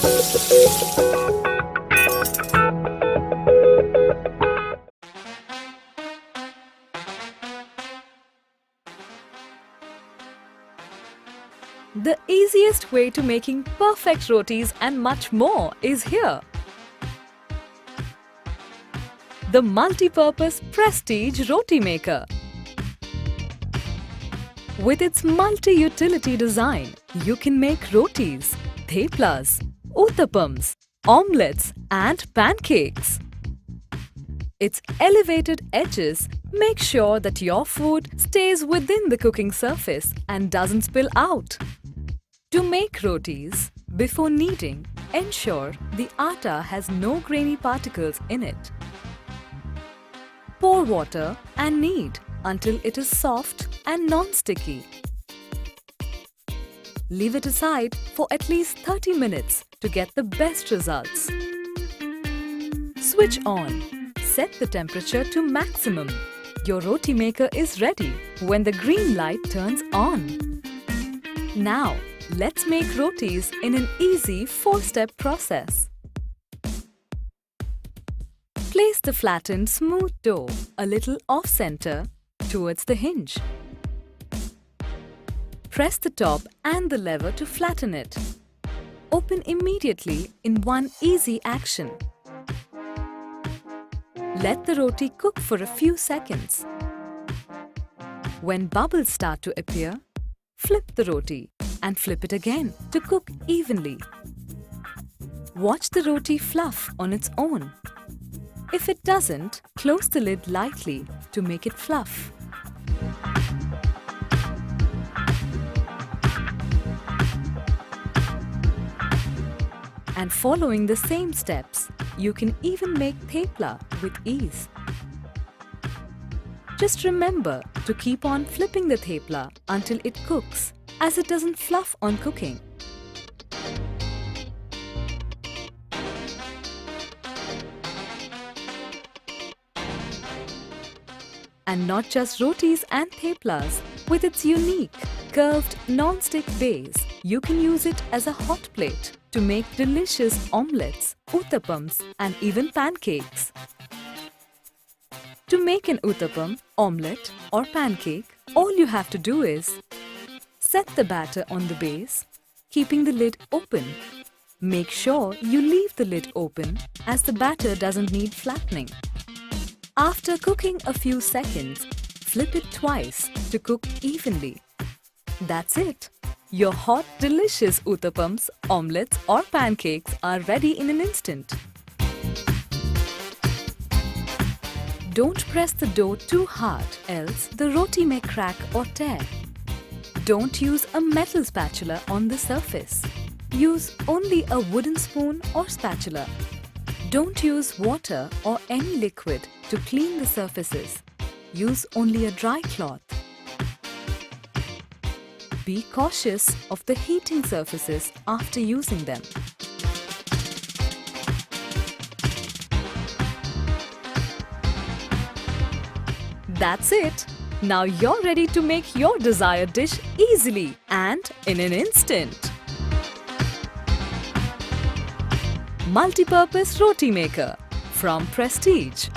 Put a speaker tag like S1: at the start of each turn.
S1: The easiest way to making perfect rotis and much more is here. The multi-purpose Prestige Roti Maker. With its multi-utility design, you can make rotis, theplas, uttapams, omelets and pancakes. Its elevated edges make sure that your food stays within the cooking surface and doesn't spill out. To make rotis, before kneading, ensure the atta has no grainy particles in it. Pour water and knead until it is soft and non-sticky. Leave it aside for at least 30 minutes to get the best results. Switch on. Set the temperature to maximum. Your roti maker is ready when the green light turns on. Now, let's make rotis in an easy 4-step process. Place the flattened smooth dough a little off-center towards the hinge. Press the top and the lever to flatten it. Open immediately in one easy action. Let the roti cook for a few seconds. When bubbles start to appear, flip the roti and flip it again to cook evenly. Watch the roti fluff on its own. If it doesn't, close the lid lightly to make it fluff. And following the same steps, you can even make thepla with ease. Just remember to keep on flipping the thepla until it cooks, as it doesn't fluff on cooking. And not just rotis and theplas, with its unique, curved non-stick base, you can use it as a hot plate to make delicious omelets, uttapams and even pancakes. To make an uttapam, omelette or pancake, all you have to do is set the batter on the base, keeping the lid open. Make sure you leave the lid open as the batter doesn't need flattening. After cooking a few seconds, flip it twice to cook evenly. That's it. Your hot, delicious uttapams, omelets or pancakes are ready in an instant. Don't press the dough too hard, else the roti may crack or tear. Don't use a metal spatula on the surface. Use only a wooden spoon or spatula. Don't use water or any liquid to clean the surfaces. Use only a dry cloth. Be cautious of the heating surfaces after using them. That's it! Now you're ready to make your desired dish easily and in an instant. Multi-purpose roti maker from Prestige.